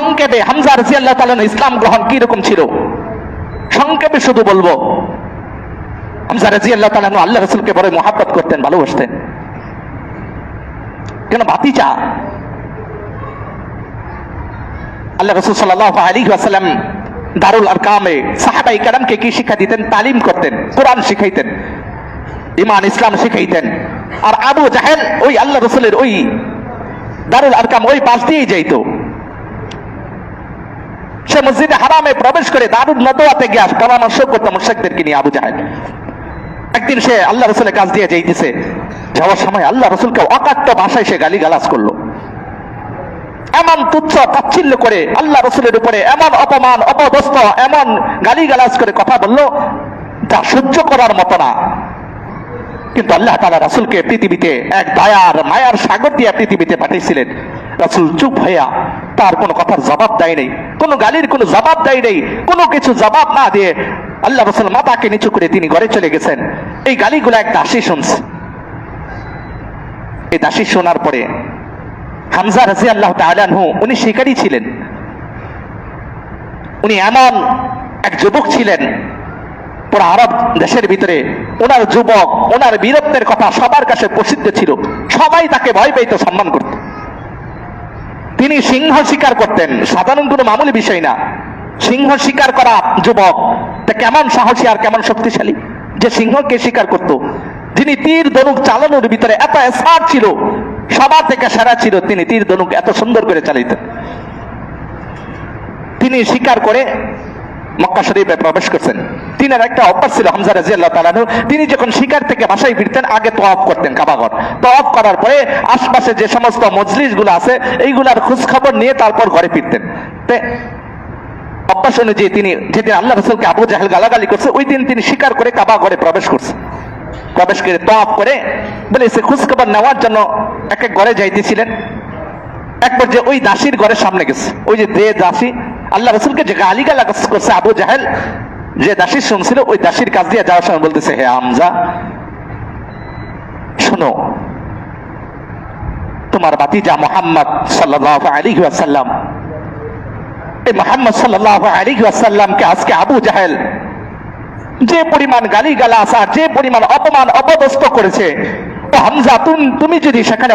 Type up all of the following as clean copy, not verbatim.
সংক্ষেপে হামজা রাদিয়াল্লাহু তাআলা ইসলাম গ্রহণ কি রকম ছিল সংক্ষেপে শুধু বলবো। হামজা রাদিয়াল্লাহু তাআলা আল্লাহ রাসূলকে বড় মহব্বত করতেন, ভালোবাসতেন। কেন? ভাতিজা। আল্লাহ রাসূল সাল্লাল্লাহু আলাইহি ওয়াসাল্লাম দারুল আরকামে সাহাবায়ে কেরামকে কি শিক্ষা দিতেন? তালিম করতেন, কোরআন শিখাইতেন, ঈমান ইসলাম শিখাইতেন। আর আবু জাহেল ওই আল্লাহ রাসূলের ওই দারুল আরকাম ওই পাশ দিয়েই যাইতো। সে মসজিদে হারামে প্রবেশ করে দারুল নদওয়াতে গিয়ে পরামর্শ করতো মুশরিকদেরকে নিয়ে। আবু জাহেল একদিন সে আল্লাহ রাসূলের কাছ দিয়ে যাইতেছে, যাওয়ার সময় আল্লাহ রাসূলকে অকাট্য ভাষায় সে গালিগালাজ করলো। এমন তুচ্ছ তাচ্ছিল্য করে আল্লাহ রাসূলের উপরে এমন অপমান অপদস্থ এমন গালিগালাজ করে কথা বললো যা সহ্য করার মতো না। কিন্তু আল্লাহ তাআলা রাসূলকে পৃথিবীতে এক দয়ার মায়ার সাগর দিয়ে পৃথিবীতে পাঠিয়েছিলেন। রাসূল চুপ হইয়া তার কোনো কথার জবাব দেয় নাই, কোনো গালির কোনো জবাব দেয় নাই, কোনো কিছু জবাব না দিয়ে আল্লাহ রাসূল মাথাকে নিচু করে তিনি ঘরে চলে গেছেন। এই গালিগুলো এক দাসী শুনছে। এই দাসী শোনার পরে হামজা রাদিয়াল্লাহু তাআলা আনহু উনি শিকারী ছিলেন, উনি এমন এক যুবক ছিলেন পুরো আরব দেশের ভিতরে ওনার যুবক ওনার বীরত্বের কথা সবার কাছে প্রসিদ্ধ ছিল, সবাই তাকে ভয় পেত, সম্মান করত। তিনি সিংহ শিকার করতেন, সাধারণ কোনো মামুলি বিষয় না। সিংহ শিকার করা যুবক তা কেমন সাহসী আর কেমন শক্তিশালী যে সিংহকে শিকার করত। যিনি তীর ধনুক চালানোর ভিতরে এত এক্সপার্ট ছিল, সবার থেকে সেরা ছিল, তিনি তীর ধনুক এত সুন্দর করে চালাইতেন। তিনি শিকার করে মক্কা শরীফে প্রবেশ করছেন। তিনার একটা অভ্যাস ছিল হামজা রাদিয়াল্লাহু তাআলা আনহু, তিনি যখন শিকার থেকে বাসায় ফিরতেন আগে তওয়াফ করতেন কাবাঘর। তওয়াফ করার পরে আশপাশে যে সমস্ত মজলিসগুলো আছে এইগুলার খোঁজ খবর নিয়ে তারপর ঘরে ফিরতেন। অভ্যাস অনুযায়ী তিনি যেদিন আল্লাহ রাসূলকে আবু জাহেল গালাগালি করছে ওই দিন তিনি শিকার করে কাবাঘরে প্রবেশ করছে। প্রবেশ করে তওয়াফ করে বলে সে খোঁজ খবর নেওয়ার জন্য এক এক ঘরে যাইতেছিলেন। একবার যে ওই দাসীর ঘরের সামনে গেছে, ওই যে দাসী আল্লাহ রাসূলকে যে গালিগালাজ করছে আবু জাহেল, যে দাসী শুনছিল ওই দাসীর কাছ দিয়ে যাওয়ার সময় বলতেছে, হে হামজা শোনো, তোমার ভাতিজা মুহাম্মদ সাল্লাল্লাহু আলাইহি ওয়াসাল্লাম, এই মুহাম্মদ সাল্লাল্লাহু আলাইহি ওয়াসাল্লামকে আজকে আবু জাহেল যে পরিমাণ গালিগালাজ আর যে পরিমাণ অপমান অপদস্থ করেছে, ও হামজা তুমি যদি সেখানে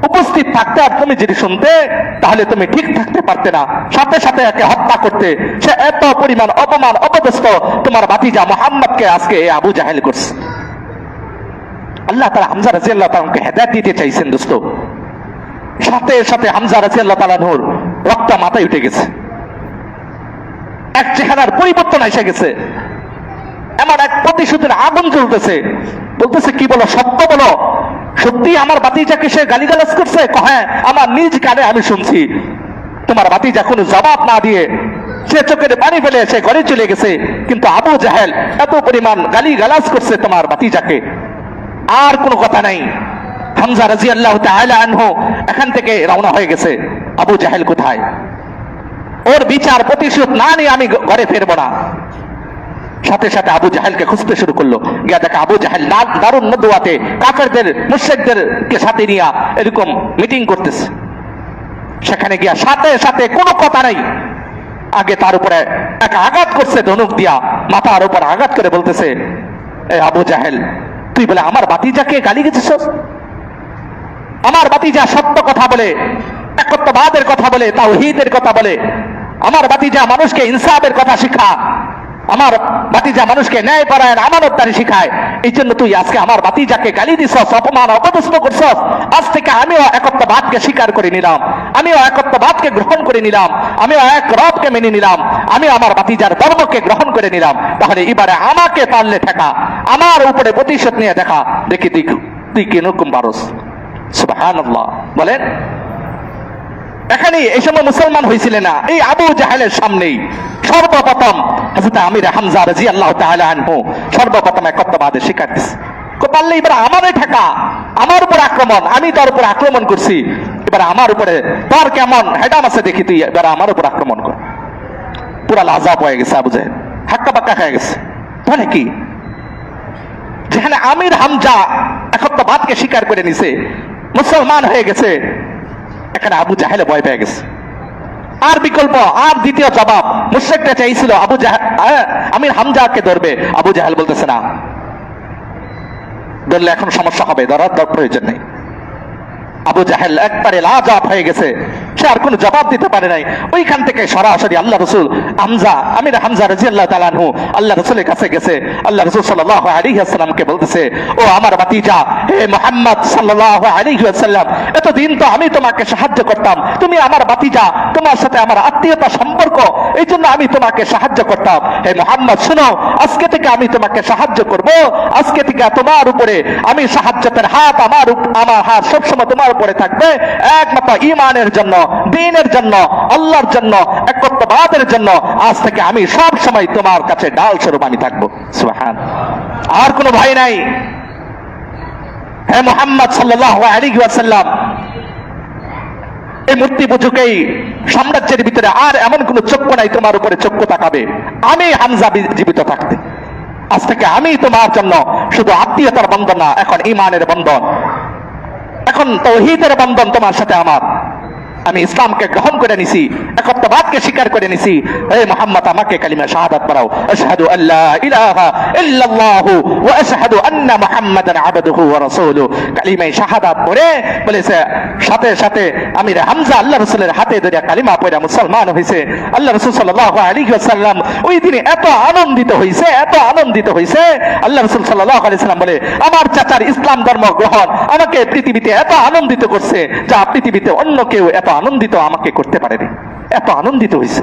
উপস্থিত থাকতে আর তুমি যদি শুনতে তাহলে তুমি ঠিক থাকতে পারতে না, সাথে সাথে একে হত্যা করতে। সে এত পরিমাণ অপমান অপদস্থ তোমার ভাতিজা মুহাম্মদকে আজকে আবু জাহেল করছে। আল্লাহ তাআলা হামজা রাদিয়াল্লাহু তাআলাকে হেদায়েত দিতে চাইছেন দোস্ত। সাথে সাথে হামজা রাদিয়াল্লাহু তাআলার রক্ত মাথায় উঠে গেছে, এক চেহারার পরিবর্তন এসে গেছে, এমন এক প্রতিশোধের আগুন জ্বলতেছে। বলতেছে, কি বলো, সত্য বলো, সত্যি আমার ভাতিজাকে সে গালিগালাজ করছে? হ্যাঁ, আমার নিজ কানে আমি শুনছি। তোমার ভাতিজা কোনো জবাব না দিয়ে সে চোখের পানি ফেলে সে ঘরে চলে গেছে। কিন্তু আবু জাহেল এত পরিমাণ গালিগালাজ করছে তোমার ভাতিজাকে, আর কোনো কথা নাই। হামজা রাদিয়াল্লাহু তাআলা আনহু এখান থেকে রওনা হয়ে গেছে। আবু জাহেল কোথায়? ওর বিচার প্রতিশোধ না নিয়ে আমি ঘরে ফিরবো না। সাথে সাথে আবু জাহেলকে খুঁজতে শুরু করলো। গিয়া দেখে আবু জাহেল দারুন নদওয়াতে কাফেরদের মুশরিকদেরকে সাথে নিয়ে এরকম মিটিং করতেছে। সেখানে গিয়া সাথে সাথে কোনো কথা নাই, আগে তার উপরে এক আঘাত করছে ধনুক দিয়া, মাথার উপর আঘাত করে বলতেছে, এ আবু জাহেল, তুই বলে আমার ভাতিজাকে গালি গেছিস? আমার ভাতিজা সত্য কথা বলে, একত্ববাদের কথা বলে, তাওহীদের কথা বলে, আমার ভাতিজা মানুষকে ইনসাফের কথা শিখা, আমার ভাতিজা মানুষকে ন্যায় পরায়ণ আমানতদারি শিখায়। এই জন্য তুই আজকে আমার ভাতিজাকে গালি দিছস, অপমান অপদস্থ করছস। আজ থেকে আমিও একত্ববাদকে স্বীকার করে নিলাম, আমিও একত্ববাদকে গ্রহণ করে নিলাম, আমিও এক রবকে মেনে নিলাম, আমিও আমার ভাতিজার ধর্মকে গ্রহণ করে নিলাম। তাহলে এবারে আমাকে পারলে ঠেকা, আমার উপরে প্রতিশোধ নিয়ে দেখা, দেখি তুই কিরকম পারস। সুবহানাল্লাহ বলেন। এখানে এই সময় মুসলমান হয়েছিলেন না, এই আবু জাহেলের সামনেই সর্বপ্রথম হযরত আমির হামজা রাদিয়াল্লাহু তাআলা আনহু সর্বপ্রথম একত্ববাদের স্বীকার দিয়েছে। পারলে এবার আমারে ঠেকা, আমার উপর আক্রমণ, আমি তোর উপর আক্রমণ করছি, এবার আমার উপরে তোর কেমন হেডাম আছে দেখি, তুই এবার আমার উপর আক্রমণ কর। পুরা লাজাব হয়ে গেছে আবু জাহেল, হাক্কা বাক্কা হয়ে গেছে। তাহলে কি, যেখানে আমির হামজা একত্ববাদকে স্বীকার করে নিছে, মুসলমান হয়ে গেছে, এখানে আবু জাহেলে ভয় পেয়ে গেছে। আর বিকল্প আর দ্বিতীয় জবাব মুশরিকরা চাইছিল আবু জাহেল আমির হামজাকে ধরবে, আবু জাহেল বলতেছে না, ধরলে এখন সমস্যা হবে, ধরার প্রয়োজন নেই। আবু জাহেল একবারে লাজবাব হয়ে গেছে, সে আর কোনো জবাব দিতে পারে নাই। ওইখান থেকে সরাসরি আল্লাহ রসুল আমির হামজা রাদিয়াল্লাহু তাআলা আনহু আল্লাহ রসুলের কাছে গেছে। আল্লাহ রসুল সাল্লাল্লাহু আলাইহি ওয়াসাল্লামকে বলতেছে, ও আমার ভাতিজা, হে মুহাম্মদ সাল্লাল্লাহু আলাইহি ওয়াসাল্লাম, এতদিন তো আমি তোমাকে সাহায্য করতাম, তুমি আমার ভাতিজা, তোমার সাথে আমার আত্মীয়তা সম্পর্ক, এই জন্য আমি তোমাকে সাহায্য করতাম। হে মুহাম্মদ শুনো, আজকে থেকে আমি তোমাকে সাহায্য করব, আজকে থেকে তোমার উপরে আমি সাহায্যের হাত, আমার হাত সবসময় তোমার উপরে থাকবে, একমাত্র ঈমানের জন্য, দ্বীনের জন্য, আল্লাহর জন্য, একত্ববাদের জন্য। আজ থেকে আমি সব সময় তোমার কাছে ডাল স্বরূপ আমি থাকবো। সুবহান, আর কোনো ভয় নাই। হে মুহাম্মদ সাল্লাল্লাহু আলাইহি ওয়াসাল্লাম, এই মূর্তি পুজোকেই সাম্রাজ্যের ভিতরে আর এমন কোন চক্ষু নাই তোমার উপরে চক্ষু তাকাবে আমি হামজা জীবিত থাকতে। আজ থেকে আমি তোমার জন্য শুধু আত্মীয়তার বন্ধন না, এখন ঈমানের বন্ধন, এখন তাওহীদের বন্ধন তোমার সাথে আমার। আমি ইসলামকে গ্রহণ করে নিছি, একত্ববাদকে স্বীকার করে নিছি। হে মুহাম্মদ, আমাকে কালিমা শাহাদাত পড়াও, আশহাদু আল্লা ইলাহা ইল্লাল্লাহু ওয়া আশহাদু আন্না মুহাম্মাদান আবদুহু ওয়া রাসূলুহু। কালিমা শাহাদাত পড়ে বলেছে, সাথে সাথে আমির হামজা আল্লাহ রাসূলের হাতে ধরে কালিমা পড়ে মুসলমান হয়েছে। আল্লাহ রাসূল সাল্লাল্লাহু আলাইহি ওয়াসাল্লাম ওই দিনে এত আনন্দিত হয়েছে, এত আনন্দিত হয়েছে। আল্লাহ রাসূল সাল্লাল্লাহু আলাইহি ওয়াসাল্লাম বলে, আমার চাচার ইসলাম ধর্ম গ্রহণ আমাকে পৃথিবীতে এত আনন্দিত করছে, যা পৃথিবীতে অন্য কেউ এত আনন্দিত আমাকে করতে পারেনি। এত আনন্দিত হয়েছে।